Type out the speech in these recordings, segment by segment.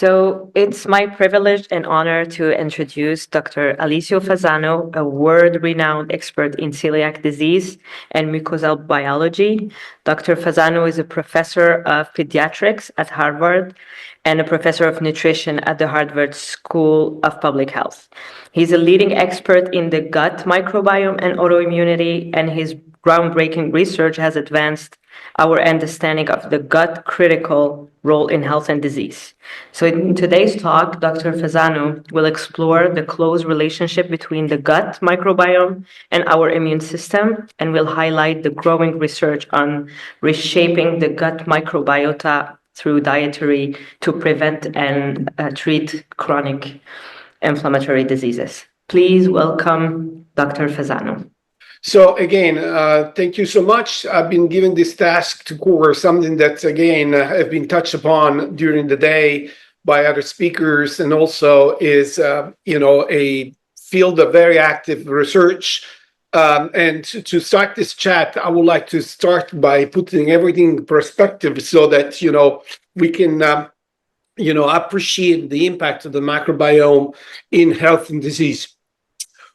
So it's my privilege and honor to introduce Dr. Alessio Fasano, a world-renowned expert in celiac disease and mucosal biology. Dr. Fasano is a professor of pediatrics at Harvard and a professor of nutrition at the Harvard School of Public Health. He's a leading expert in the gut microbiome and autoimmunity, and his groundbreaking research has advanced our understanding of the gut critical role in health and disease. So in today's talk, Dr. Fasano will explore the close relationship between the gut microbiome and our immune system, and will highlight the growing research on reshaping the gut microbiota through dietary to prevent and treat chronic inflammatory diseases. Please welcome Dr. Fasano. So again, thank you so much. I've been given this task to cover something that, again, have been touched upon during the day by other speakers, and also is, a field of very active research. And to start this chat, I would like to start by putting everything in perspective so that, we can, appreciate the impact of the microbiome in health and disease.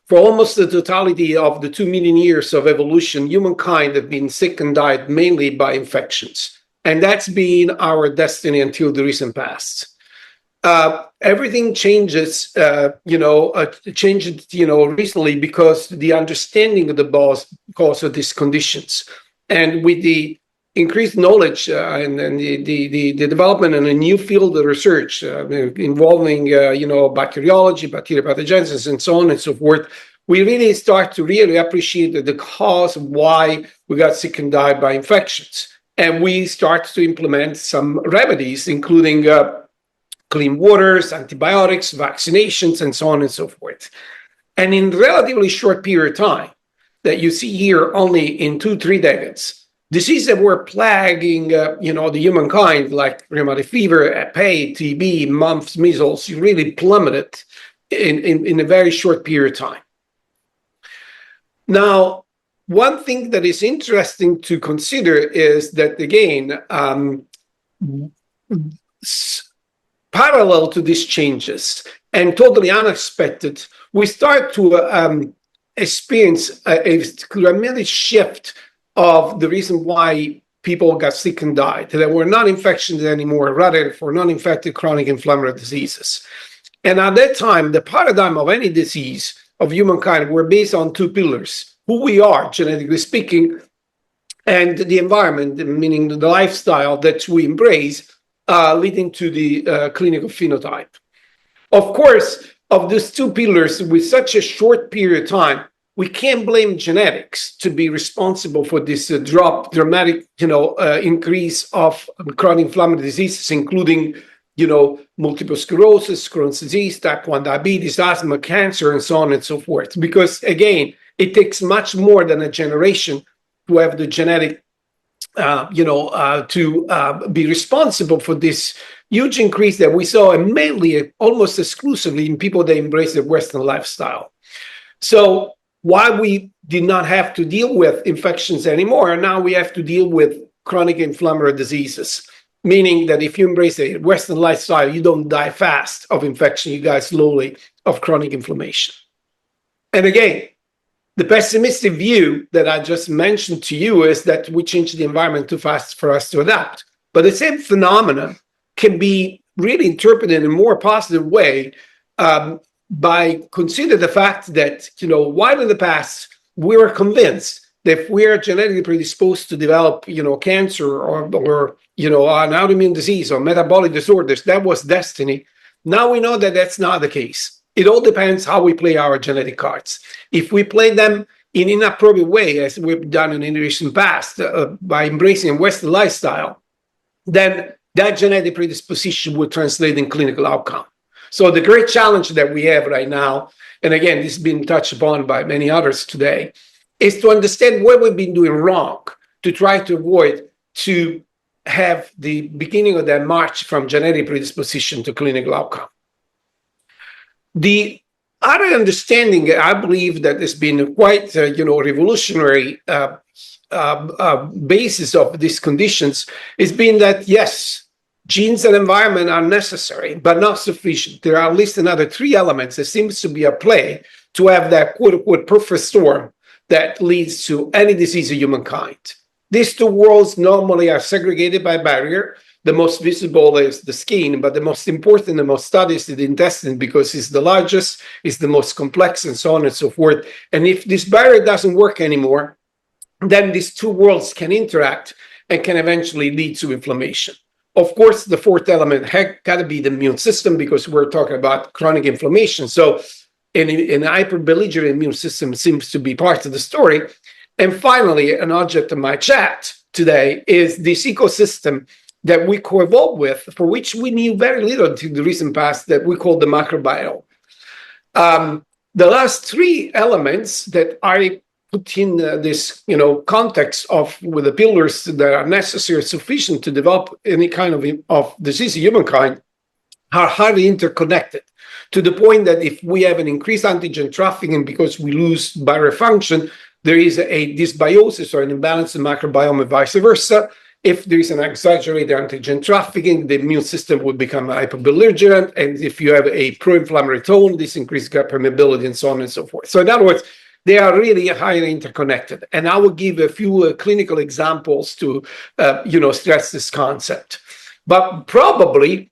For almost the totality of the 2 million years of evolution, humankind have been sick and died mainly by infections. And that's been our destiny until the recent past. Everything changes, recently because the understanding of the cause of these conditions. And with the increased knowledge and the development in a new field of research involving, bacteriology, bacterial pathogenesis, and so on and so forth, we really start to really appreciate the cause of why we got sick and died by infections. And we start to implement some remedies, including clean waters, antibiotics, vaccinations, and so on and so forth. And in a relatively short period of time that you see here, only in 2-3 decades, diseases that were plaguing, the humankind, like rheumatic fever, PA, TB, mumps, measles, really plummeted in a very short period of time. Now, one thing that is interesting to consider is that, again, parallel to these changes and totally unexpected, we start to experience a dramatic shift of the reason why people got sick and died. There were not infections anymore, rather for non-infected chronic inflammatory diseases. And at that time, the paradigm of any disease of humankind were based on 2 pillars: who we are, genetically speaking, and the environment, meaning the lifestyle that we embrace, leading to the clinical phenotype. Of course, of these 2 pillars, with such a short period of time, we can't blame genetics to be responsible for this dramatic, increase of chronic inflammatory diseases, including, multiple sclerosis, Crohn's disease, type 1 diabetes, asthma, cancer, and so on and so forth. Because again, it takes much more than a generation to have the genetic, to be responsible for this huge increase that we saw, and mainly, almost exclusively, in people that embrace the Western lifestyle. So while we did not have to deal with infections anymore, now we have to deal with chronic inflammatory diseases, meaning that if you embrace a Western lifestyle, you don't die fast of infection, you die slowly of chronic inflammation. And again, the pessimistic view that I just mentioned to you is that we change the environment too fast for us to adapt. But the same phenomena can be really interpreted in a more positive way by consider the fact that, while in the past we were convinced that if we are genetically predisposed to develop, cancer or an autoimmune disease or metabolic disorders, that was destiny. Now we know that that's not the case. It all depends how we play our genetic cards. If we play them in an inappropriate way, as we've done in the recent past, by embracing a Western lifestyle, then that genetic predisposition will translate in clinical outcome. So the great challenge that we have right now, and again, this has been touched upon by many others today, is to understand what we've been doing wrong to try to avoid to have the beginning of that march from genetic predisposition to clinical outcome. The other understanding, I believe, that has been quite, revolutionary basis of these conditions has been that, yes, Genes and environment are necessary, but not sufficient. There are at least another 3 elements that seems to be at play to have that quote-unquote perfect storm that leads to any disease of humankind. These 2 worlds normally are segregated by barrier. The most visible is the skin, but the most important, the most studied is the intestine because it's the largest, it's the most complex, and so on and so forth. And if this barrier doesn't work anymore, then these 2 worlds can interact and can eventually lead to inflammation. Of course, the 4th element had got to be the immune system because we're talking about chronic inflammation. So an hyperbelligerent immune system seems to be part of the story. And finally, an object of my chat today is this ecosystem that we co-evolved with, for which we knew very little until the recent past, that we call the microbiome. The last 3 elements that I put in this, context of with the pillars that are necessary, sufficient to develop any kind of disease in humankind, are highly interconnected to the point that if we have an increased antigen trafficking because we lose barrier function, there is a dysbiosis or an imbalance in microbiome and vice versa. If there is an exaggerated antigen trafficking, the immune system would become hyperbelligerent. And if you have a pro-inflammatory tone, this increases gut permeability and so on and so forth. So in other words, they are really highly interconnected. And I will give a few clinical examples to, stress this concept. But probably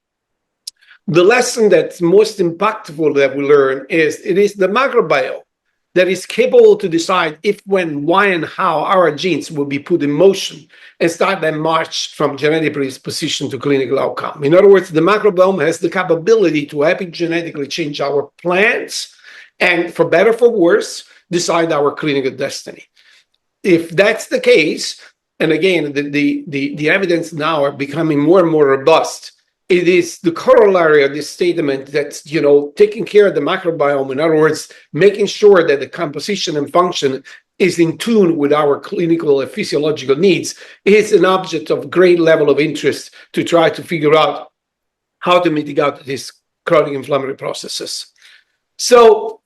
the lesson that's most impactful that we learn is it is the microbiome that is capable to decide if, when, why, and how our genes will be put in motion and start that march from genetic predisposition to clinical outcome. In other words, the microbiome has the capability to epigenetically change our plants and, for better or for worse, decide our clinical destiny. If that's the case, and again, the evidence now are becoming more and more robust, it is the corollary of this statement that, taking care of the microbiome, in other words, making sure that the composition and function is in tune with our clinical and physiological needs, is an object of great level of interest to try to figure out how to mitigate these chronic inflammatory processes. So,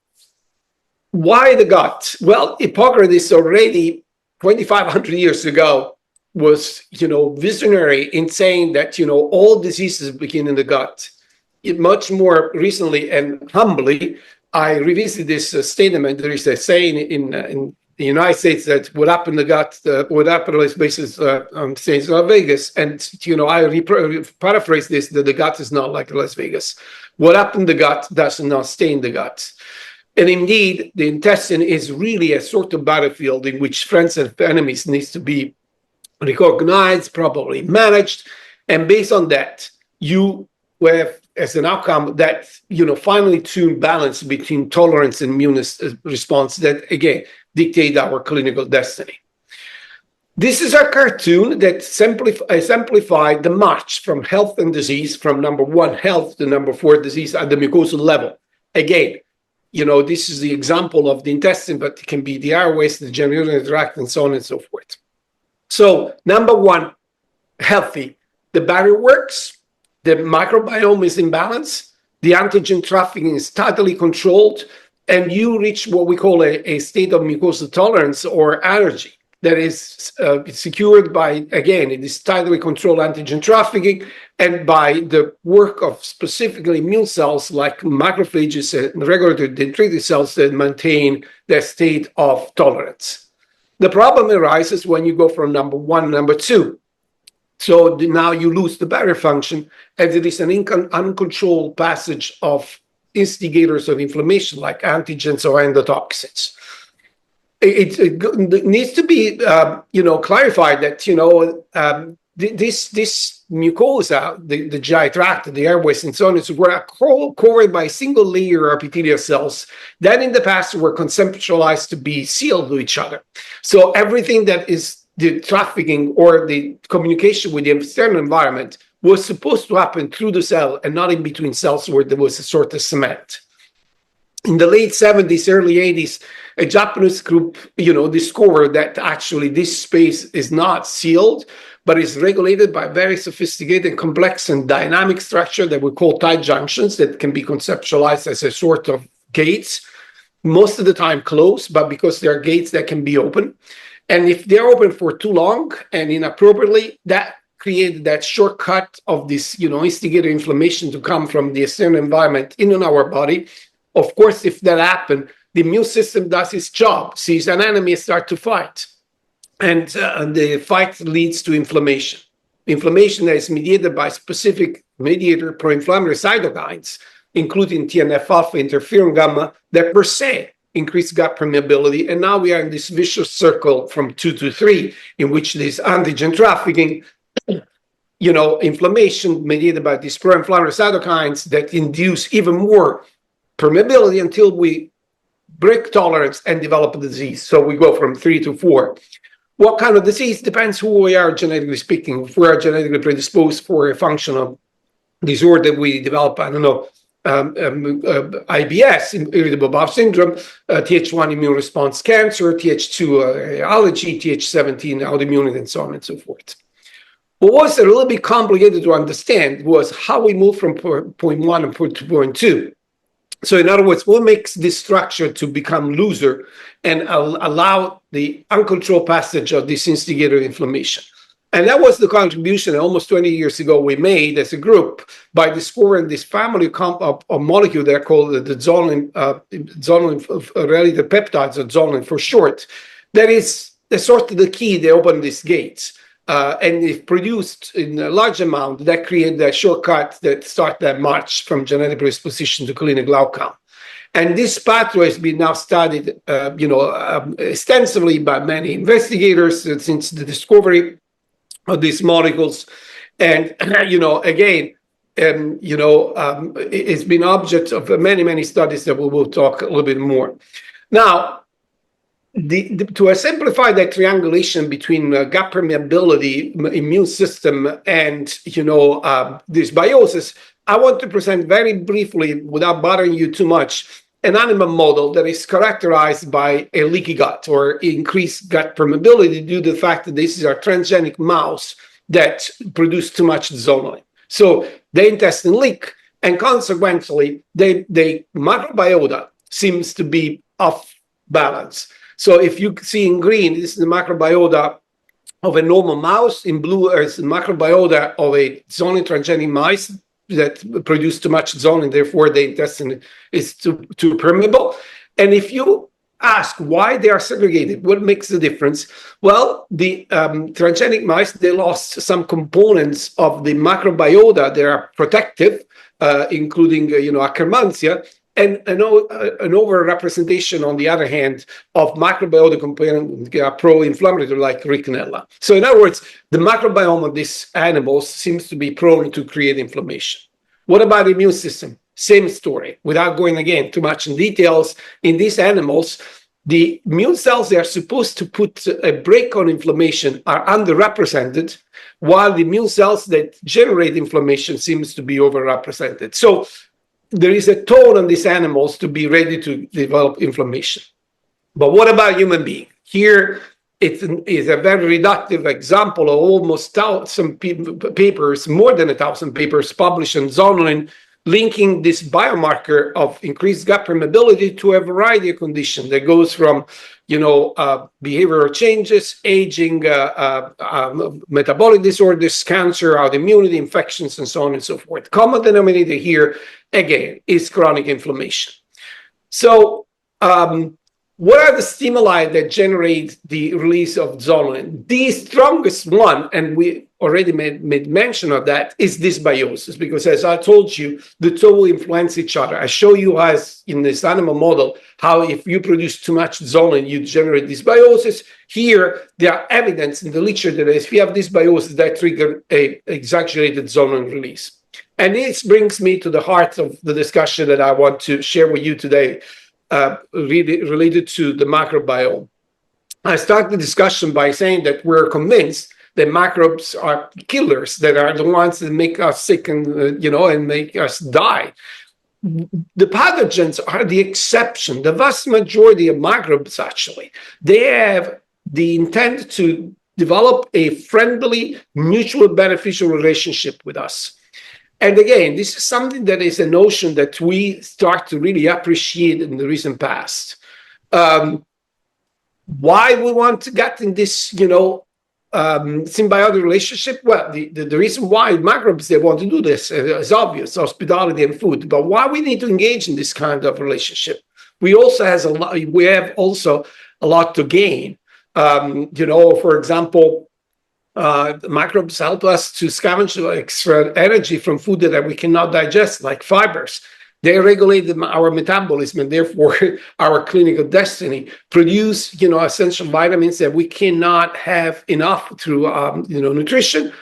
why the gut? Well, Hippocrates already 2,500 years ago was, visionary in saying that, all diseases begin in the gut. Much more recently and humbly, I revisited this statement. There is a saying in the United States that what happened in the gut, what happened on this basis stays in Las Vegas. And, I paraphrase this, that the gut is not like Las Vegas. What happened in the gut does not stay in the gut. And indeed, the intestine is really a sort of battlefield in which friends and enemies needs to be recognized, properly managed, and based on that, you have as an outcome that finally tune balance between tolerance and immune response that again dictate our clinical destiny. This is a cartoon that exemplified the march from health and disease, from number 1 health to number 4 disease at the mucosal level. Again, this is the example of the intestine, but it can be the airways, the genitourinary tract, and so on and so forth. So, number 1, healthy. The barrier works, the microbiome is in balance, the antigen trafficking is tightly controlled, and you reach what we call a state of mucosal tolerance or allergy that is secured by, again, it is tightly controlled antigen trafficking and by the work of specifically immune cells like macrophages and regulatory dendritic cells that maintain that state of tolerance. The problem arises when you go from number 1 to number 2. So now you lose the barrier function, and there is an uncontrolled passage of instigators of inflammation like antigens or endotoxins. It needs to be, clarified that, this mucosa, the GI tract, the airways, and so on, were covered by a single layer of epithelial cells that in the past were conceptualized to be sealed to each other. So everything that is the trafficking or the communication with the external environment was supposed to happen through the cell and not in between cells where there was a sort of cement. In the late 70s, early 80s, a Japanese group, discovered that actually this space is not sealed, but is regulated by very sophisticated, complex, and dynamic structure that we call tight junctions that can be conceptualized as a sort of gates, most of the time closed, but because there are gates that can be open. And if they're open for too long and inappropriately, that created that shortcut of this, instigator inflammation to come from the external environment in our body. Of course, if that happened, the immune system does its job, sees an enemy, start to fight. And the fight leads to inflammation. Inflammation that is mediated by specific mediator pro-inflammatory cytokines, including TNF-alpha, interferon gamma, that per se increase gut permeability. And now we are in this vicious circle from 2 to 3, in which this antigen trafficking, inflammation mediated by these pro-inflammatory cytokines that induce even more permeability until we break tolerance and develop a disease. So we go from 3 to 4. What kind of disease depends who we are genetically speaking. If we are genetically predisposed for a functional disorder, we develop, IBS, irritable bowel syndrome, Th1 immune response cancer, Th2 allergy, Th17 autoimmunity, and so on and so forth. What was a little bit complicated to understand was how we move from point 1 to point 2. So in other words, what makes this structure to become looser and allow the uncontrolled passage of this instigator inflammation? And that was the contribution almost 20 years ago we made as a group by discovering this family of molecule they're called the zonuline-related peptides, or zonuline for short. That is sort of the key that opened these gates. And if produced in a large amount, that created a shortcut that start that march from genetic predisposition to clinical outcome. And this pathway has been now studied, extensively by many investigators since the discovery of these molecules. And, it's been object of many, many studies that we will talk a little bit more. Now, to simplify that triangulation between gut permeability, immune system, and dysbiosis, I want to present very briefly, without bothering you too much, an animal model that is characterized by a leaky gut or increased gut permeability due to the fact that this is a transgenic mouse that produced too much zonulin. So the intestine leak, and consequently, the microbiota seems to be off balance. So if you see in green, this is the microbiota of a normal mouse. In blue is the microbiota of a zonulin transgenic mice that produce too much zonulin, therefore the intestine is too permeable. And if you ask why they are segregated, what makes the difference? Well, the transgenic mice, they lost some components of the microbiota that are protective, including Akkermansia, and an over-representation, on the other hand, of microbiota component pro-inflammatory like Rickenella. So in other words, the microbiome of these animals seems to be prone to create inflammation. What about the immune system? Same story. Without going, again, too much in details, in these animals, the immune cells that are supposed to put a brake on inflammation are underrepresented, while the immune cells that generate inflammation seems to be overrepresented. So there is a toll on these animals to be ready to develop inflammation. But what about human being? Here, it is a very reductive example of almost 1,000 papers, more than 1,000 papers published on zonulin, linking this biomarker of increased gut permeability to a variety of conditions that goes from, behavioral changes, aging, metabolic disorders, cancer, autoimmunity, infections, and so on and so forth. Common denominator here, again, is chronic inflammation. So, what are the stimuli that generate the release of zonulin? The strongest one, and we already made mention of that, is dysbiosis, because as I told you, the two will influence each other. I show you as in this animal model how if you produce too much zonulin, you generate dysbiosis. Here, there are evidence in the literature that if you have dysbiosis, that trigger a exaggerated zonulin release. And this brings me to the heart of the discussion that I want to share with you today, really related to the microbiome. I start the discussion by saying that we're convinced that microbes are killers, that are the ones that make us sick and and make us die. The pathogens are the exception. The vast majority of microbes, actually, they have the intent to develop a friendly, mutually beneficial relationship with us. And again, this is something that is a notion that we start to really appreciate in the recent past. Why we want to get in this, symbiotic relationship? Well, the reason why microbes, they want to do this is obvious, hospitality and food. But why we need to engage in this kind of relationship? We have also a lot to gain. For example, microbes help us to scavenge extra energy from food that we cannot digest, like fibers. They regulate our metabolism and therefore our clinical destiny, produce, essential vitamins that we cannot have enough through, nutrition.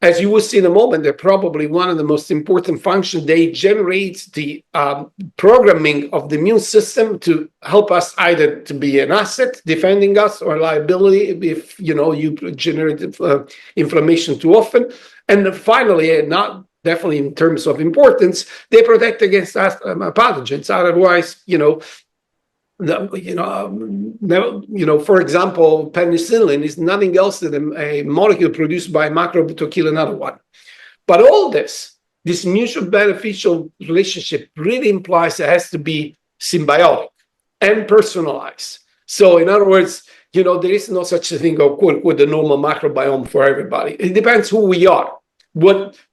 As you will see in a moment, they're probably one of the most important functions. They generate the programming of the immune system to help us either to be an asset defending us or liability if, you generate inflammation too often. And then finally, not definitely in terms of importance, they protect against pathogens. Otherwise, for example, penicillin is nothing else than a molecule produced by a microbe to kill another one. But all this mutual beneficial relationship really implies it has to be symbiotic and personalized. So in other words, there is no such a thing of quote unquote the normal microbiome for everybody. It depends who we are.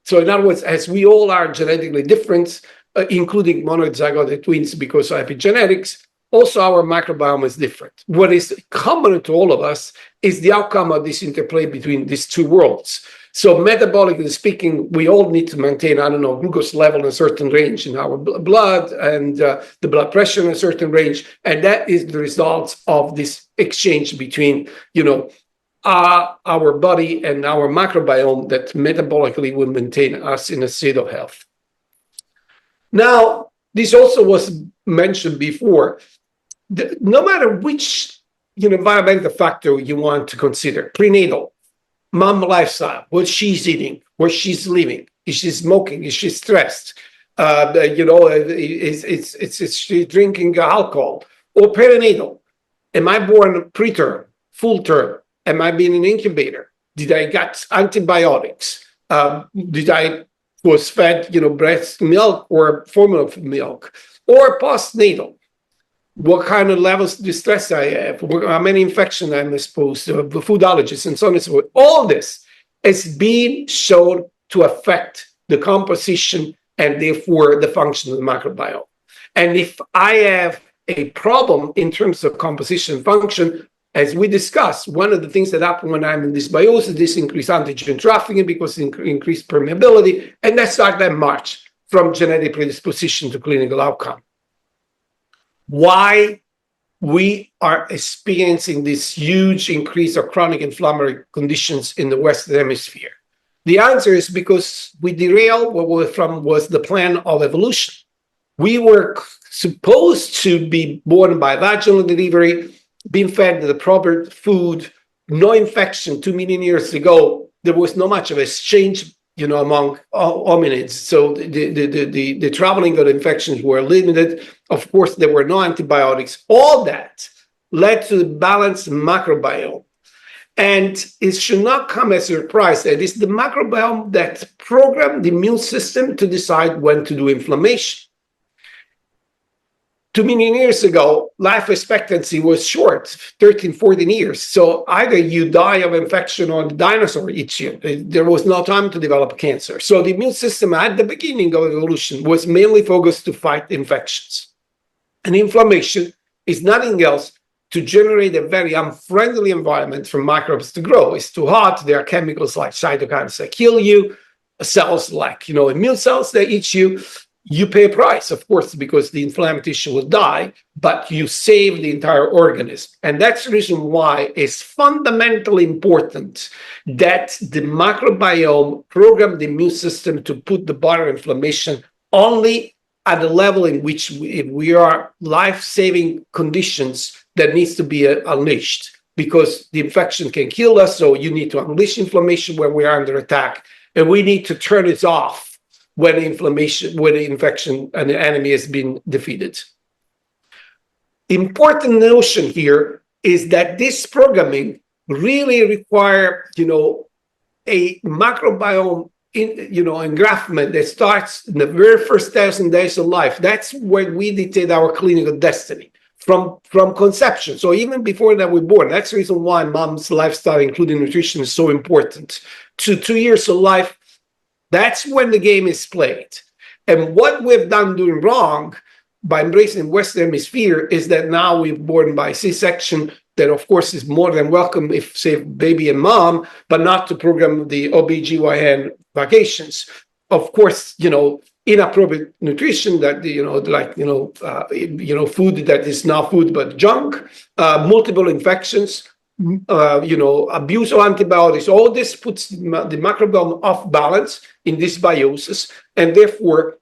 So in other words, as we all are genetically different, including monozygotic twins because of epigenetics, also our microbiome is different. What is common to all of us is the outcome of this interplay between these two worlds. So metabolically speaking, we all need to maintain, glucose level in a certain range in our blood and the blood pressure in a certain range. And that is the result of this exchange between, our body and our microbiome that metabolically will maintain us in a state of health. Now, this also was mentioned before. No matter which environmental factor you want to consider, prenatal, mom lifestyle, what she's eating, where she's living, is she smoking, is she stressed, is she drinking alcohol, or perinatal, am I born preterm, full term, am I being an incubator, did I get antibiotics, did I was fed breast milk or formula milk, or postnatal, what kind of levels of distress I have, how many infections I'm exposed to, the food allergies, and so on and so forth. All this is being shown to affect the composition and therefore the function of the microbiome. And if I have a problem in terms of composition function, as we discussed, one of the things that happen when I'm in dysbiosis is increased antigen trafficking because increased permeability, and that starts that march from genetic predisposition to clinical outcome. Why we are experiencing this huge increase of chronic inflammatory conditions in the Western Hemisphere? The answer is because we derailed what was the plan of evolution. We were supposed to be born by vaginal delivery, being fed the proper food, no infection. 2 million years ago, there was not much of exchange among hominids. So the traveling of infections were limited. Of course, there were no antibiotics. All that led to the balanced microbiome. And it should not come as a surprise that it is the microbiome that programmed the immune system to decide when to do inflammation. 2 million years ago, life expectancy was short, 13, 14 years. So either you die of infection or the dinosaur eats you. There was no time to develop cancer. So the immune system at the beginning of evolution was mainly focused to fight infections. And inflammation is nothing else to generate a very unfriendly environment for microbes to grow. It's too hot. There are chemicals like cytokines that kill you, cells like immune cells that eat you. You pay a price, of course, because the inflamed tissue will die, but you save the entire organism. And that's the reason why it's fundamentally important that the microbiome program the immune system to put the bar of inflammation only at the level in which we are life-saving conditions that needs to be unleashed, because the infection can kill us. So you need to unleash inflammation when we are under attack, and we need to turn it off when the infection and the enemy has been defeated. Important notion here is that this programming really require, a microbiome engraftment that starts in the very first 1,000 days of life. That's where we dictate our clinical destiny. from conception. So even before that we're born, that's the reason why mom's lifestyle, including nutrition, is so important. To 2 years of life, that's when the game is played. And what we've done doing wrong by embracing Western Hemisphere is that now we're born by C-section, that of course is more than welcome if, say, baby and mom, but not to program the OBGYN vacations. Of course, inappropriate nutrition that, food that is not food but junk, multiple infections, abuse of antibiotics, all this puts the microbiome off balance in this biosis, and therefore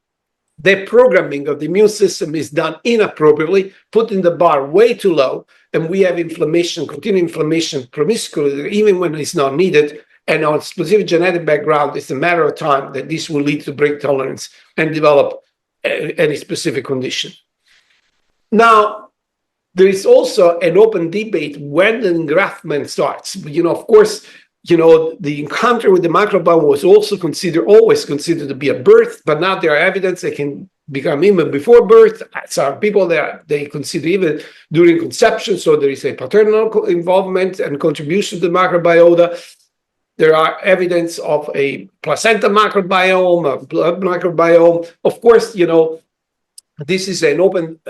the programming of the immune system is done inappropriately, putting the bar way too low, and we have inflammation, continued inflammation promiscuously, even when it's not needed. And on specific genetic background, it's a matter of time that this will lead to break tolerance and develop any specific condition. Now, there is also an open debate when the engraftment starts. Of course, the encounter with the microbiome was also always considered to be a birth, but now there are evidence that can become even before birth. Some people that they consider even during conception, so there is a paternal involvement and contribution to the microbiota. There are evidence of a placenta microbiome, a blood microbiome. Of course, this is an open,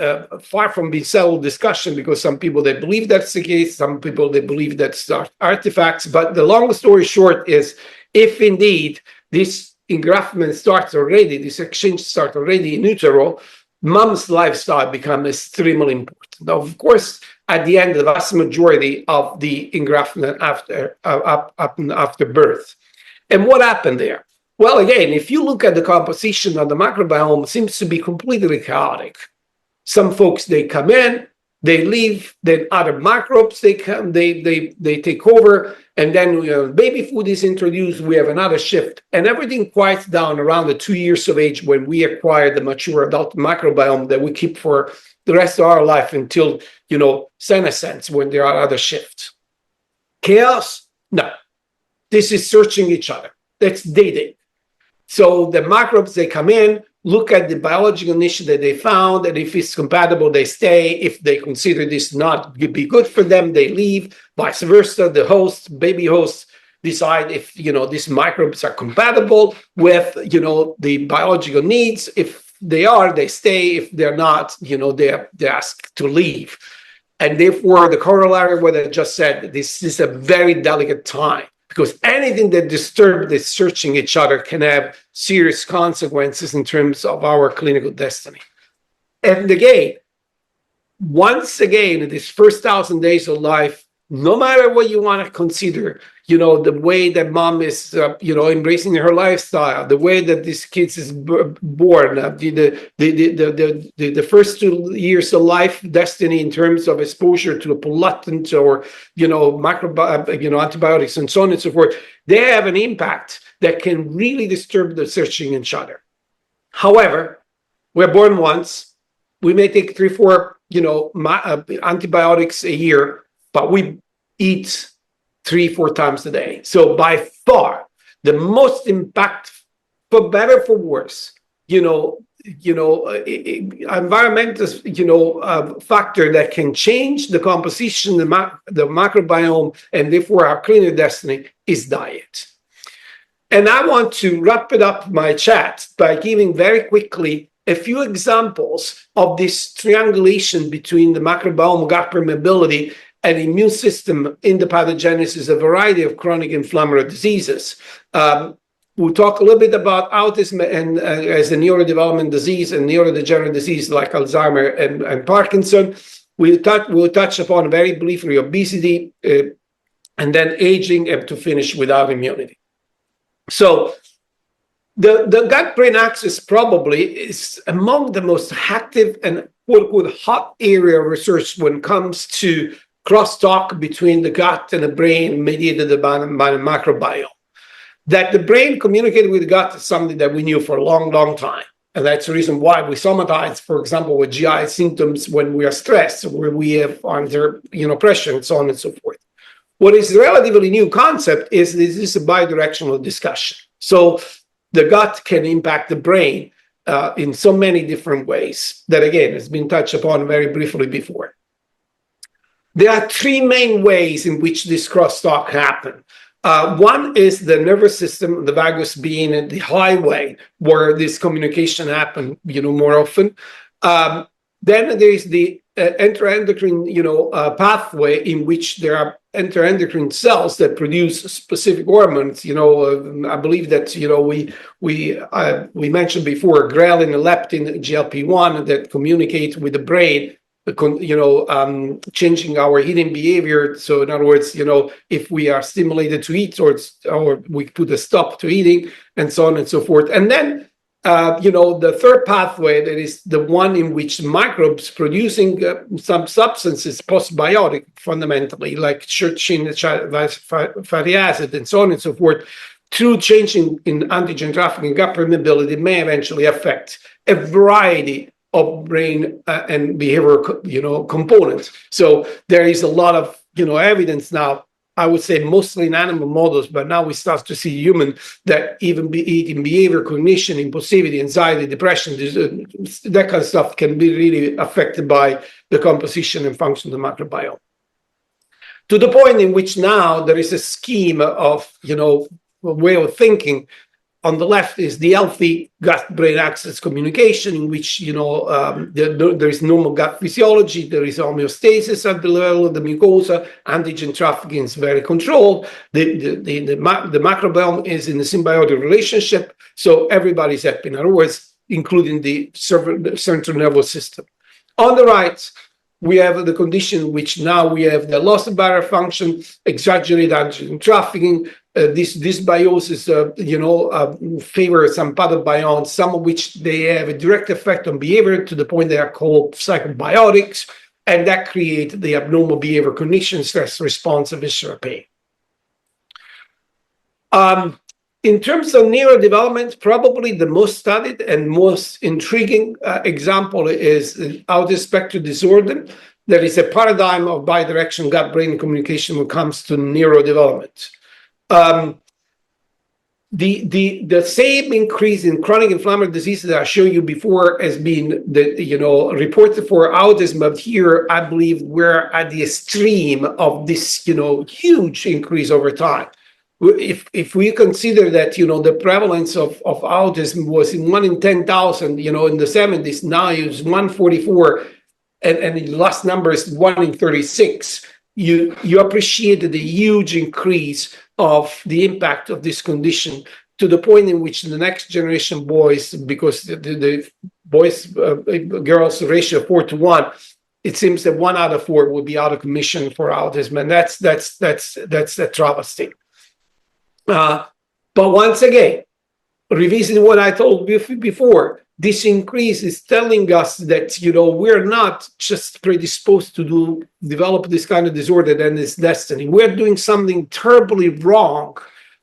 far from being settled discussion, because some people, they believe that's the case, some people, they believe that's artifacts. But the long story short is, if indeed this engraftment starts already, this exchange starts already in utero, mom's lifestyle becomes extremely important. Now, of course, at the end, the vast majority of the engraftment after birth. And what happened there? Well, again, if you look at the composition of the microbiome, it seems to be completely chaotic. Some folks, they come in, they leave, then other microbes, they come, they take over, and then baby food is introduced, we have another shift, and everything quiets down around the 2 years of age when we acquire the mature adult microbiome that we keep for the rest of our life until, senescence, when there are other shifts. Chaos? No. This is searching each other. That's dating. So the microbes, they come in, look at the biological niche that they found, and if it's compatible, they stay. If they consider this not to be good for them, they leave. Vice versa, the host, baby hosts, decide if, these microbes are compatible with, the biological needs. If they are, they stay. If they're not, they're asked to leave. And therefore, the corollary of what I just said, this is a very delicate time, because anything that disturbs this searching each other can have serious consequences in terms of our clinical destiny. And again, once again, in this first 1,000 days of life, no matter what you want to consider, the way that mom is, embracing her lifestyle, the way that this kid is born, the first 2 years of life destiny in terms of exposure to a pollutant or, antibiotics and so on and so forth, they have an impact that can really disturb the searching each other. However, we're born once. We may take 3-4, antibiotics a year, but we eat 3-4 times a day. So by far, the most impact, for better, for worse, environmental, factor that can change the composition, the microbiome, and therefore our clinical destiny is diet. And I want to wrap it up my chat by giving very quickly a few examples of this triangulation between the microbiome, gut permeability, and immune system in the pathogenesis of a variety of chronic inflammatory diseases. We'll talk a little bit about autism and as a neurodevelopment disease and neurodegenerative disease like Alzheimer and Parkinson. We'll touch upon very briefly obesity and then aging, and to finish with autoimmunity. So the gut-brain axis probably is among the most active and quote-unquote hot area of research when it comes to crosstalk between the gut and the brain mediated by the microbiome. That the brain communicated with the gut is something that we knew for a long, long time. And that's the reason why we somatize, for example, with GI symptoms when we are stressed, where we have under pressure and so on and so forth. What is a relatively new concept is this is a bidirectional discussion. So the gut can impact the brain in so many different ways that, again, has been touched upon very briefly before. There are three main ways in which this crosstalk happen. One is the nervous system, the vagus being the highway where this communication happen, more often. Then there is the enteroendocrine, pathway in which there are enteroendocrine cells that produce specific hormones. I believe that we mentioned before ghrelin, leptin, GLP-1 that communicate with the brain. Changing our eating behavior. So in other words, if we are stimulated to eat or we put a stop to eating and so on and so forth. And then, the third pathway, that is the one in which microbes producing some substances, postbiotic fundamentally, like short chain fatty acid and so on and so forth, through changing in antigen trafficking gut permeability may eventually affect a variety of brain and behavioral, components. So there is a lot of, evidence now, I would say mostly in animal models, but now we start to see human that even eating behavior, cognition, impulsivity, anxiety, depression, that kind of stuff can be really affected by the composition and function of the microbiome. To the point in which now there is a scheme of, a way of thinking. On the left is the healthy gut-brain axis communication, in which there is normal gut physiology, there is homeostasis at the level of the mucosa, antigen trafficking is very controlled, the microbiome is in a symbiotic relationship, so everybody's happy. In other words, including the central nervous system. On the right, we have the condition which now we have the loss of barrier function, exaggerated antigen trafficking. This dysbiosis, favor some pathobionts, some of which they have a direct effect on behavior to the point they are called psychobiotics, and that create the abnormal behavior, cognition, stress response, and visceral pain. In terms of neurodevelopment, probably the most studied and most intriguing example is autism spectrum disorder. There is a paradigm of bidirectional gut-brain communication when it comes to neurodevelopment. The same increase in chronic inflammatory diseases that I showed you before has been reported for autism, but here I believe we're at the extreme of this huge increase over time. If we consider that the prevalence of autism was in 1 in 10,000 in the 70s, now it's 144, and the last number is 1 in 36. You appreciated the huge increase of the impact of this condition to the point in which the next generation boys, because the boys girls ratio 4-to-1, it seems that 1 out of 4 will be out of commission for autism, and that's a travesty. But once again, revisiting what I told you before, this increase is telling us that we're not just predisposed to develop this kind of disorder and its destiny. We're doing something terribly wrong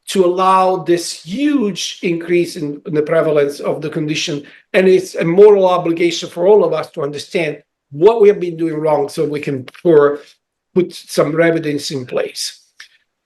to allow this huge increase in the prevalence of the condition, and it's a moral obligation for all of us to understand what we have been doing wrong so we can put some evidence in place.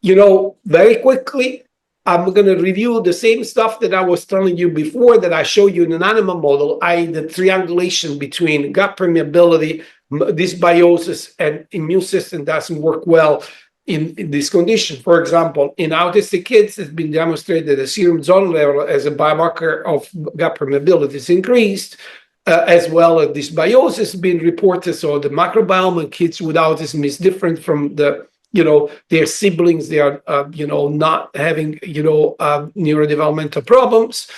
Very quickly, I'm going to review the same stuff that I was telling you before that I showed you in an animal model, i.e. the triangulation between gut permeability, dysbiosis, and immune system doesn't work well in this condition. For example, in autistic kids, it's been demonstrated that the serum zone level as a biomarker of gut permeability is increased, as well as dysbiosis being reported. So the microbiome in kids with autism is different from their siblings. They are, not having, neurodevelopmental problems.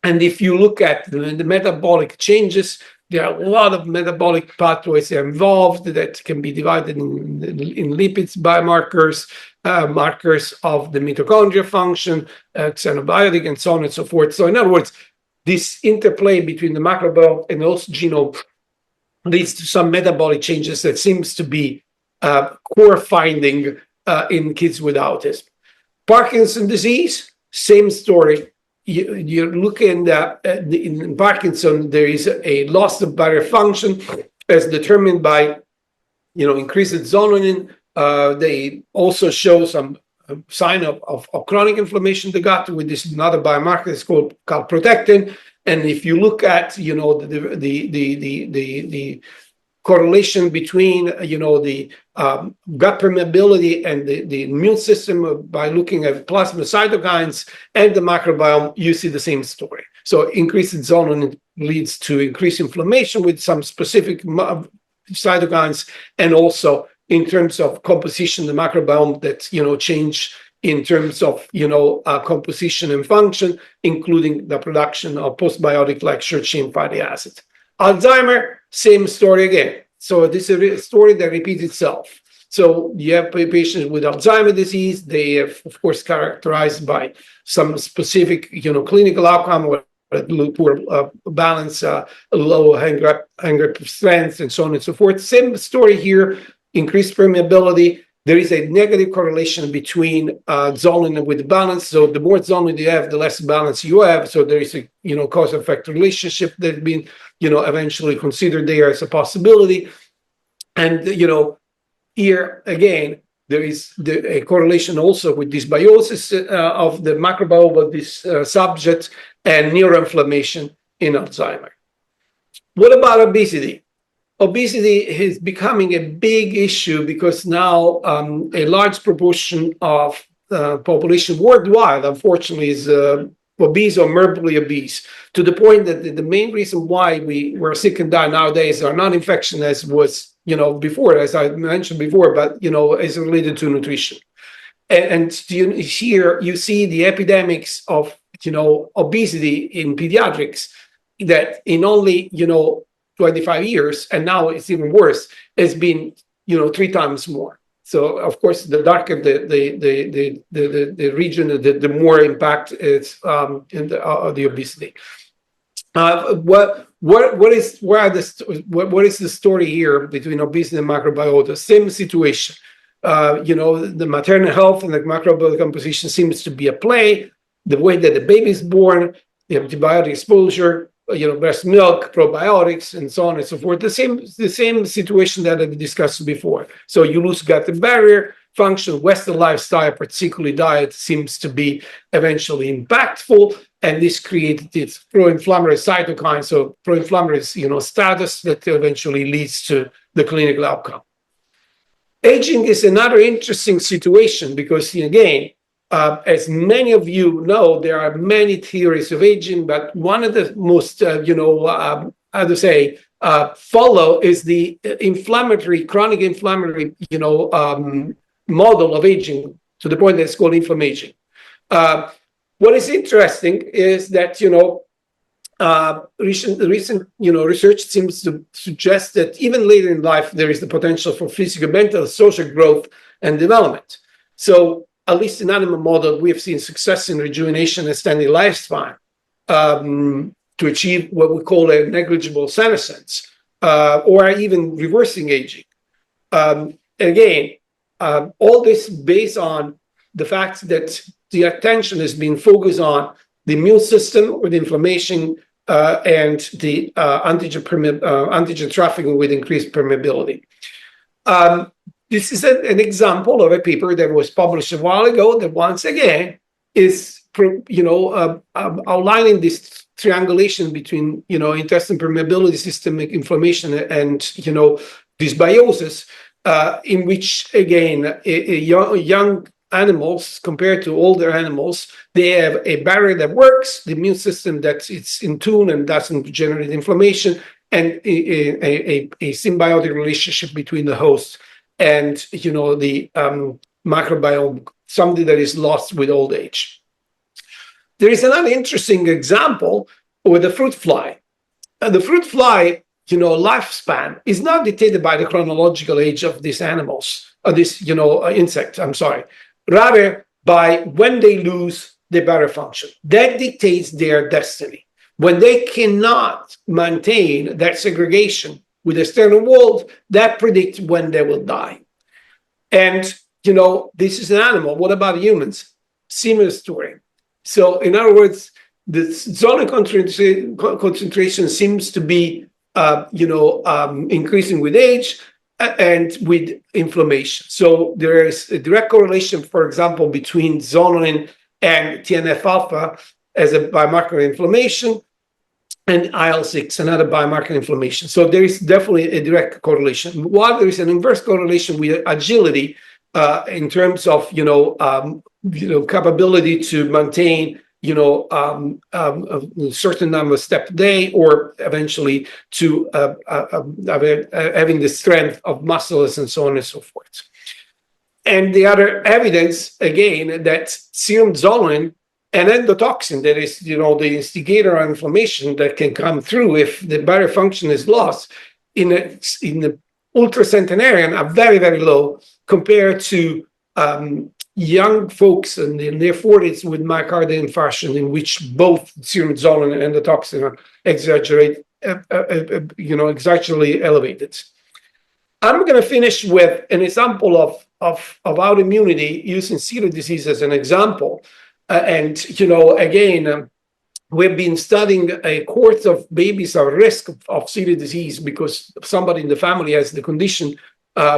And if you look at the metabolic changes, there are a lot of metabolic pathways involved that can be divided in lipids, biomarkers, markers of the mitochondria function, xenobiotic, and so on and so forth. So in other words, this interplay between the microbiome and also genome leads to some metabolic changes that seems to be core finding in kids with autism. Parkinson's disease, same story. You're looking at in Parkinson, there is a loss of barrier function as determined by, increased zonunin. They also show some sign of chronic inflammation of the gut with this another biomarker that's called calprotectin. And if you look at, the correlation between, the gut permeability and the immune system by looking at plasma cytokines and the microbiome, you see the same story. So increased zonin leads to increased inflammation with some specific cytokines, and also in terms of composition, the microbiome that, change in terms of, composition and function, including the production of postbiotic like short chain fatty acids. Alzheimer, same story again. So this is a story that repeats itself. So you have patients with Alzheimer's disease. They are, of course, characterized by some specific, clinical outcome, or poor balance, low hand grip strength, and so on and so forth. Same story here, increased permeability. There is a negative correlation between zonin with the balance. So the more zonin you have, the less balance you have. So there is a cause-effect relationship that's been eventually considered there as a possibility. And here again, there is a correlation also with dysbiosis of the microbiome of this subject and neuroinflammation in Alzheimer's. What about obesity? Obesity is becoming a big issue because now a large proportion of the population worldwide, unfortunately, is obese or morbidly obese, to the point that the main reason why we were sick and die nowadays are not infection as was before, as I mentioned before, but is related to nutrition. And here you see the epidemics of obesity in pediatrics that in only 25 years, and now it's even worse, has been 3 times more. So of course, the darker the region, the more impact is in the obesity. What is the story here between obesity and microbiota? Same situation. The maternal health and the microbiota composition seems to be at play. The way that the baby is born, the antibiotic exposure, breast milk, probiotics, and so on and so forth. The same situation that I've discussed before. So you lose gut barrier function. Western lifestyle, particularly diet, seems to be eventually impactful, and this created its pro-inflammatory cytokines, so pro-inflammatory status that eventually leads to the clinical outcome. Aging is another interesting situation because, again, as many of you know, there are many theories of aging, but one of the most, follow is the chronic inflammatory, model of aging, to the point that it's called inflammation. What is interesting is that, recent research seems to suggest that even later in life, there is the potential for physical, mental, social growth and development. So, at least in animal model, we have seen success in rejuvenation and extending lifespan to achieve what we call a negligible senescence, or even reversing aging. Again, all this based on the fact that the attention has been focused on the immune system with inflammation and the antigen trafficking with increased permeability. This is an example of a paper that was published a while ago that once again is, outlining this triangulation between, intestinal permeability, systemic inflammation, and, dysbiosis, in which, again, young animals compared to older animals, they have a barrier that works, the immune system that it's in tune and doesn't generate inflammation, and a symbiotic relationship between the host and the microbiome, something that is lost with old age. There is another interesting example with the fruit fly. The fruit fly, lifespan is not dictated by the chronological age of these animals, this insect. I'm sorry, rather by when they lose their barrier function. That dictates their destiny. When they cannot maintain that segregation with the external world, that predicts when they will die. And, this is an animal. What about humans? Similar story. So, in other words, the zonal concentration seems to be, increasing with age and with inflammation. So, there is a direct correlation, for example, between zonin and TNF alpha as a biomarker of inflammation. and IL-6, another biomarker inflammation. So there is definitely a direct correlation. While there is an inverse correlation with agility in terms of capability to maintain a certain number of steps a day, or eventually to having the strength of muscles and so on and so forth. And the other evidence, again, that serum zonin, an endotoxin that is, the instigator of inflammation that can come through if the barrier function is lost in the ultracentenarian are very, very low compared to young folks in their 40s with myocardial infarction, in which both serum zonin and endotoxin are exaggeratedly elevated. I'm going to finish with an example of autoimmunity using celiac disease as an example. We've been studying a cohort of babies at risk of celiac disease because somebody in the family has the condition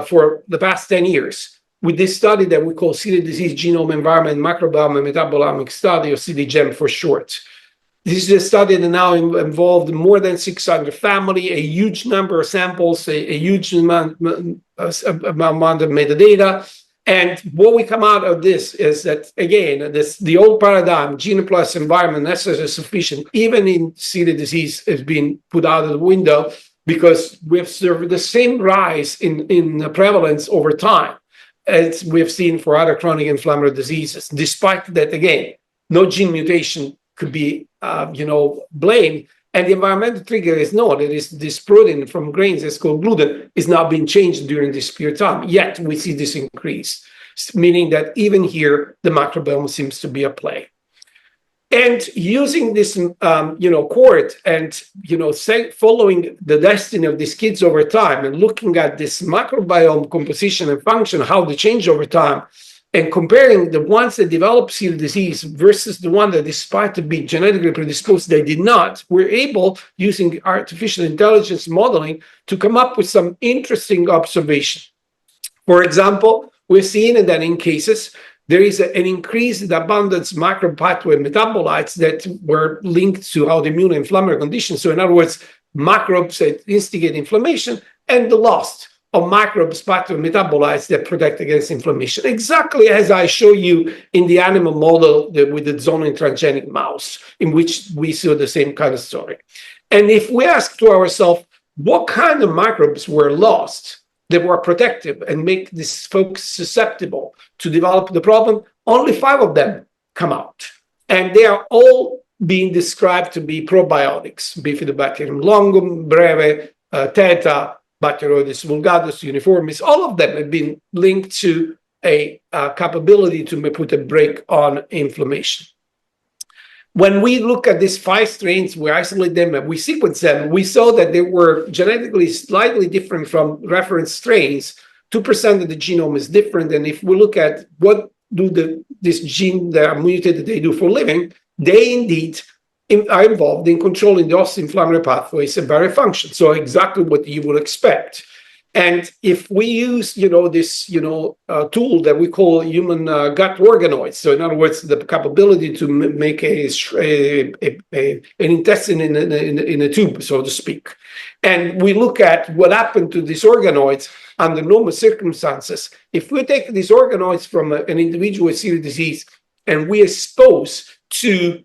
for the past 10 years. With this study that we call celiac disease genome environment microbiome and metabolomic study, or CDGEM for short. This is a study that now involved more than 600 families, a huge number of samples, a huge amount of metadata. And what we come out of this is that, again, the old paradigm, gene plus environment necessary sufficient, even in celiac disease, has been put out of the window because we observed the same rise in prevalence over time as we've seen for other chronic inflammatory diseases, despite that, again, no gene mutation could be, blamed. And the environmental trigger is not. It is this protein from grains that's called gluten is now being changed during this period of time. Yet we see this increase, meaning that even here, the microbiome seems to be at play. And using this, cohort and, following the destiny of these kids over time and looking at this microbiome composition and function, how they change over time, and comparing the ones that develop celiac disease versus the one that, despite to be genetically predisposed, they did not, we're able, using artificial intelligence modeling, to come up with some interesting observation. For example, we're seeing that in cases, there is an increased abundance micropathway metabolites that were linked to autoimmune inflammatory conditions. So in other words, microbes that instigate inflammation and the loss of microbes pathway metabolites that protect against inflammation, exactly as I show you in the animal model with the zonin transgenic mouse, in which we saw the same kind of story. And if we ask to ourselves, what kind of microbes were lost that were protective and make these folks susceptible to develop the problem, only 5 of them come out. And they are all being described to be probiotics: Bifidobacterium longum, Breve, Theta, Bacteroides vulgaris, uniformis. All of them have been linked to a capability to put a brake on inflammation. When we look at these 5 strains, we isolate them and we sequence them, we saw that they were genetically slightly different from reference strains. 2% of the genome is different. And if we look at what do this gene that are mutated, they do for living, they indeed are involved in controlling the osteoinflammatory pathways and barrier function. So exactly what you would expect. And if we use, this, tool that we call human gut organoids, so in other words, the capability to make an intestine in a tube, so to speak, and we look at what happened to these organoids under normal circumstances, if we take these organoids from an individual with celiac disease and we expose to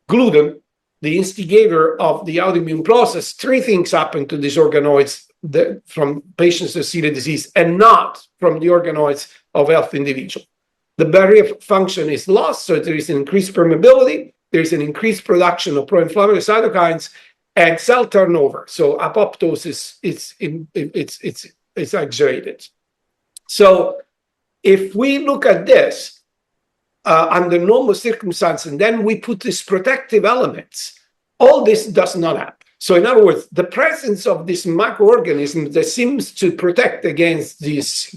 gluten, the instigator of the autoimmune process, 3 things happen to these organoids from patients with celiac disease and not from the organoids of healthy individual. The barrier function is lost, so there is an increased permeability, there is an increased production of pro-inflammatory cytokines, and cell turnover. So apoptosis is exaggerated. So if we look at this under normal circumstances, and then we put these protective elements, all this does not happen. So in other words, the presence of this microorganism that seems to protect against this,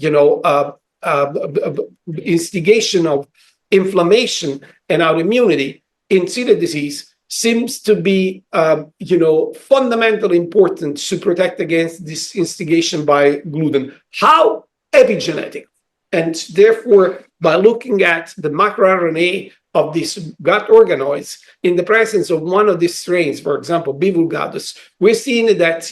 instigation of inflammation and autoimmunity in celiac disease seems to be, fundamentally important to protect against this instigation by gluten. How? Epigenetic. And therefore, by looking at the microRNA of these gut organoids in the presence of one of these strains, for example, B. vulgaris, we're seeing that,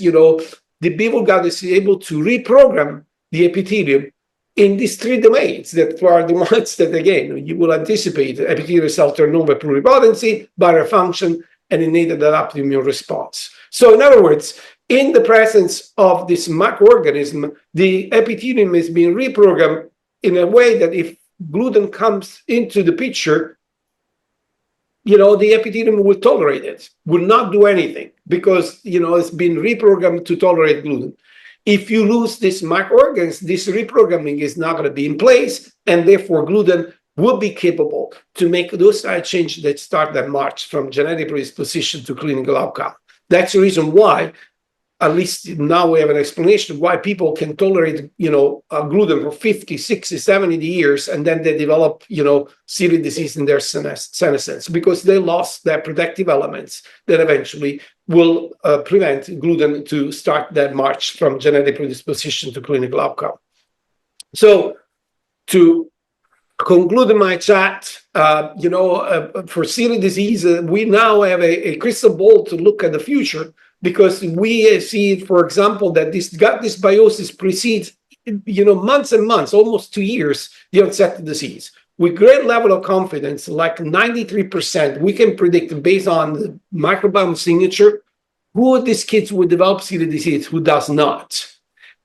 the B. vulgaris is able to reprogram the epithelium in these three domains that are the ones that, again, you will anticipate: epithelial cell turnover, pluripotency, barrier function, and innate adaptive immune response. So in other words, in the presence of this microorganism, the epithelium is being reprogrammed in a way that if gluten comes into the picture, the epithelium will tolerate it, will not do anything because, it's been reprogrammed to tolerate gluten. If you lose this microorganism, this reprogramming is not going to be in place, and therefore gluten will be capable to make those side changes that start that march from genetic predisposition to clinical outcome. That's the reason why, at least now we have an explanation of why people can tolerate, gluten for 50, 60, 70 years, and then they develop, celiac disease in their senescence, because they lost their protective elements that eventually will prevent gluten to start that march from genetic predisposition to clinical outcome. So to conclude my chat, for celiac disease, we now have a crystal ball to look at the future, because we see, for example, that this gut dysbiosis precedes, months and months, almost 2 years, the onset of disease. With great level of confidence, like 93%, we can predict based on the microbiome signature who of these kids would develop celiac disease, who does not.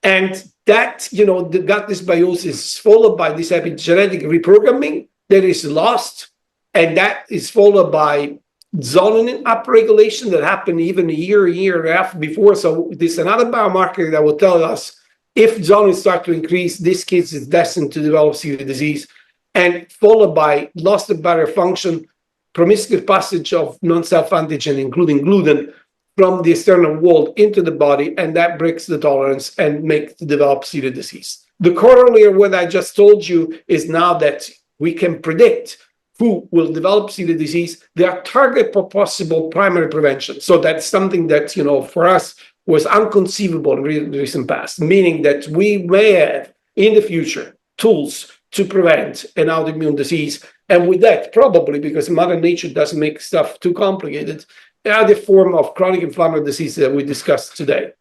And that, the gut dysbiosis is followed by this epigenetic reprogramming that is lost, and that is followed by zonin upregulation that happened even a year and a half before. So this is another biomarker that will tell us if zonin start to increase, this kid is destined to develop celiac disease, and followed by loss of barrier function, promiscuous passage of non-self antigen, including gluten, from the external world into the body, and that breaks the tolerance and makes to develop celiac disease. The corollary of what I just told you is now that we can predict who will develop celiac disease. They are target for possible primary prevention. So that's something that, for us was unconceivable in the recent past, meaning that we may have in the future tools to prevent an autoimmune disease. And with that, probably because Mother Nature doesn't make stuff too complicated, the form of chronic inflammatory disease that we discussed today.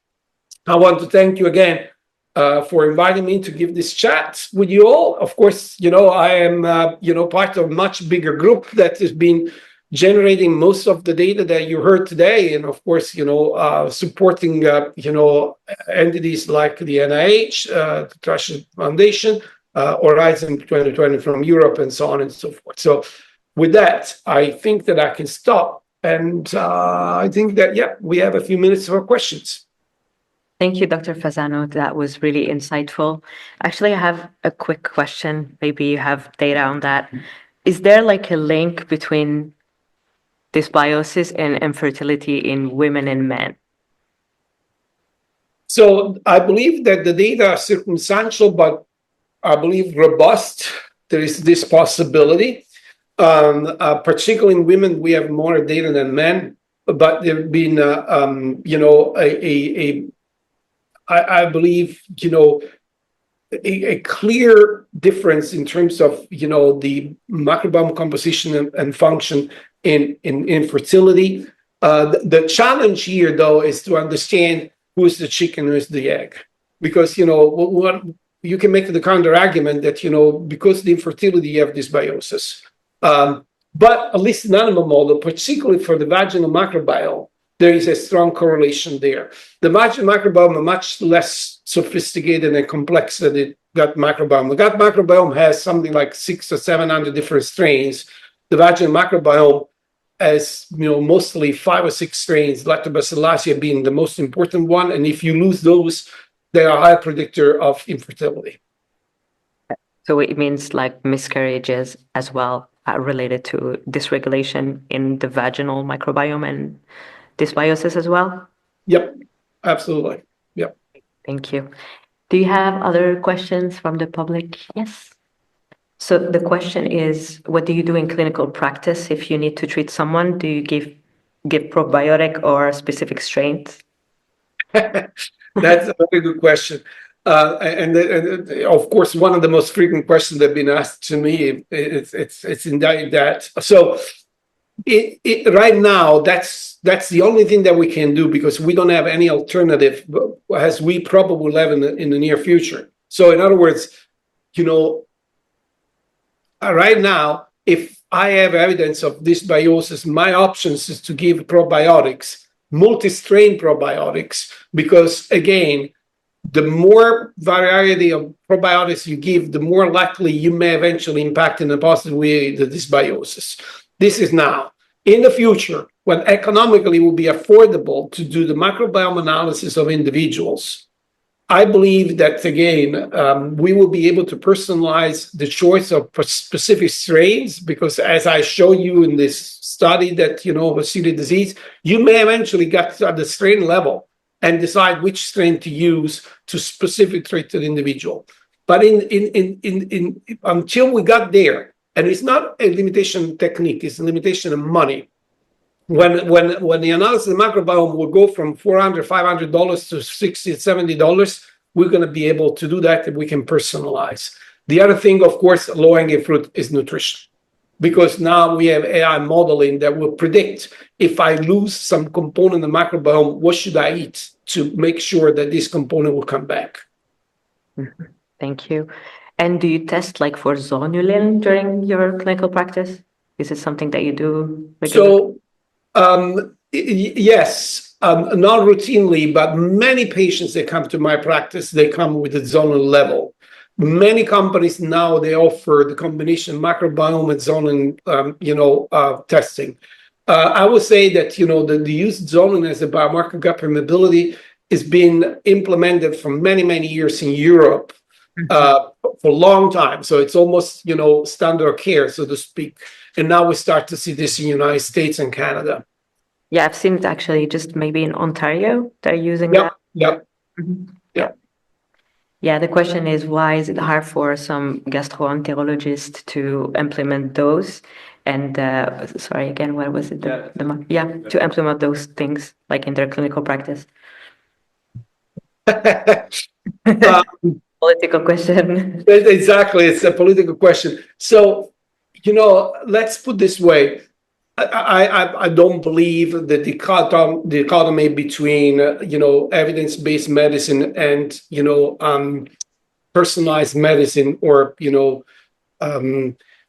I want to thank you again for inviting me to give this chat with you all. Of course, I am, part of a much bigger group that has been generating most of the data that you heard today. And of course, supporting, entities like the NIH, the Thrush Foundation, Horizon 2020 from Europe, and so on and so forth. So with that, I think that I can stop. And I think that, we have a few minutes for questions. Thank you, Dr. Fasano. That was really insightful. Actually, I have a quick question. Maybe you have data on that. Is there like a link between dysbiosis and infertility in women and men? So I believe that the data are circumstantial, but I believe robust. There is this possibility. Particularly in women, we have more data than men, but there have been, I believe, a clear difference in terms of, the microbiome composition and function in infertility. The challenge here, though, is to understand who is the chicken, who is the egg. Because, what you can make the counter argument that, because of the infertility, you have dysbiosis. But at least in animal model, particularly for the vaginal microbiome, there is a strong correlation there. The vaginal microbiome are much less sophisticated and complex than the gut microbiome. The gut microbiome has something like 600 or 700 different strains. The vaginal microbiome has, mostly 5 or 6 strains, Lactobacillus being the most important one. And if you lose those, they are a high predictor of infertility. So it means like miscarriages as well related to dysregulation in the vaginal microbiome and dysbiosis as well? Yep, absolutely. Yep. Thank you. Do you have other questions from the public? Yes. So the question is, what do you do in clinical practice if you need to treat someone? Do you give probiotic or specific strains? That's a very good question. And of course, one of the most frequent questions that have been asked to me, it's in that. So right now, that's the only thing that we can do, because we don't have any alternative, as we probably will have in the near future. So in other words, right now, if I have evidence of dysbiosis, my options is to give probiotics, multi-strain probiotics, because again, the more variety of probiotics you give, the more likely you may eventually impact in a positive way the dysbiosis. This is now. In the future, when economically it will be affordable to do the microbiome analysis of individuals, I believe that, again, we will be able to personalize the choice of specific strains, because as I showed you in this study that, with celiac disease, you may eventually get to the strain level and decide which strain to use to specifically treat the individual. But until we got there, and it's not a limitation of technique, it's a limitation of money. When the analysis of the microbiome will go from $400, $500 to $60, $70, we're going to be able to do that if we can personalize. The other thing, of course, low-hanging fruit is nutrition, because now we have AI modeling that will predict if I lose some component of the microbiome, what should I eat to make sure that this component will come back. Mhm. Thank you. And do you test like for zonulin during your clinical practice? Is it something that you do regularly? So, yes, not routinely, but many patients that come to my practice, they come with a zonal level. Many companies now, they offer the combination microbiome and zonulin, testing. I would say that, the use of zonulin as a biomarker gut permeability is being implemented for many, many years in Europe, for a long time. So it's almost, standard of care, so to speak. And now we start to see this in the United States and Canada. Yeah, I've seen it actually just maybe in Ontario, they're using Yep, that. yep, Mhm. yep. Yeah, the question is, why is it hard for some gastroenterologists to implement those? And sorry, again, what was it? To implement those things like in their clinical practice. Political question. Exactly, it's a political question. So, let's put this way. I don't believe the dichotomy between evidence-based medicine and personalized medicine, or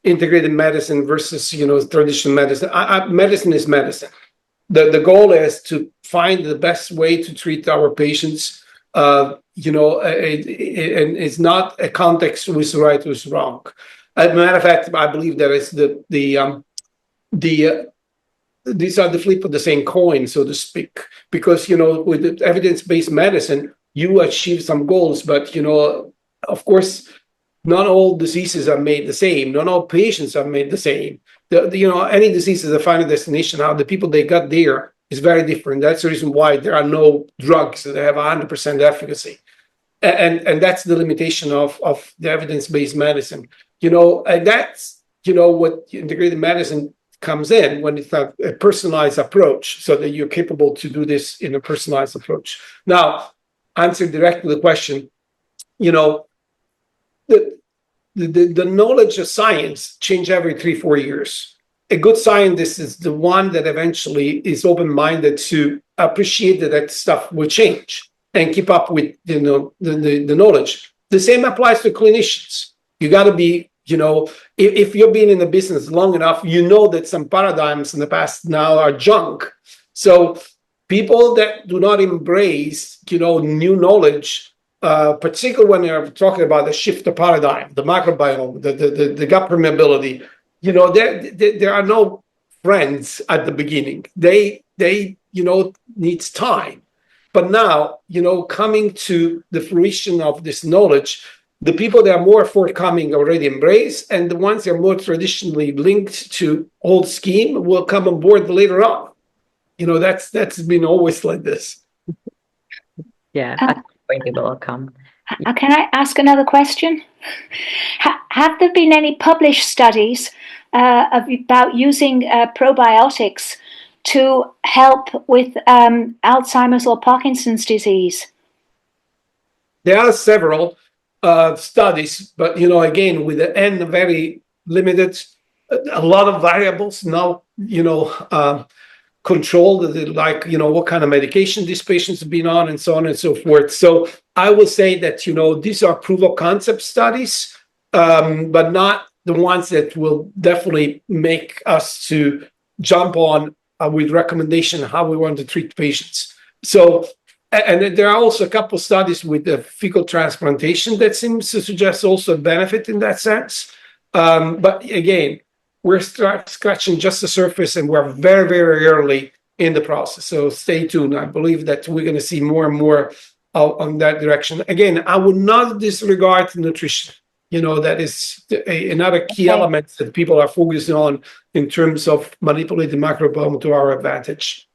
integrated medicine versus traditional medicine. Medicine is medicine. The goal is to find the best way to treat our patients. And it's not a context who's right, who's wrong. As a matter of fact, I believe that it's these are the flip of the same coin, so to speak, because with evidence-based medicine, you achieve some goals, but of course, not all diseases are made the same. Not all patients are made the same. Any disease is a final destination. How the people they got there is very different. That's the reason why there are no drugs that have 100% efficacy, and that's the limitation of the evidence-based medicine. And that's what integrated medicine comes in, when it's a personalized approach, so that you're capable to do this in a personalized approach. Now, answer directly the question. The knowledge of science change every 3-4 years. A good scientist is the one that eventually is open-minded to appreciate that stuff will change and keep up with the knowledge. The same applies to clinicians. You got to be, if you've been in the business long enough, that some paradigms in the past now are junk. So people that do not embrace, new knowledge, particularly when they're talking about the shift of paradigm, the microbiome, the gut permeability, there are no friends at the beginning. They needs time. But now, coming to the fruition of this knowledge, the people that are more forthcoming already embrace, and the ones that are more traditionally linked to old scheme will come on board later on. That's been always like this. Yeah, at some point it will come. Can I ask another question? Have there been any published studies about using probiotics to help with Alzheimer's or Parkinson's disease? There are several studies, but again, with the N very limited, a lot of variables now, controlled, like what kind of medication these patients have been on, and so on and so forth. So I would say that these are proof of concept studies, but not the ones that will definitely make us to jump on with recommendation how we want to treat patients. So, and there are also a couple of studies with the fecal transplantation that seems to suggest also a benefit in that sense. But again, we're scratching just the surface, and we're very, very early in the process. So stay tuned. I believe that we're going to see more and more on that direction. Again, I would not disregard nutrition. That is another key element that people are focusing on in terms of manipulating microbiome to our advantage.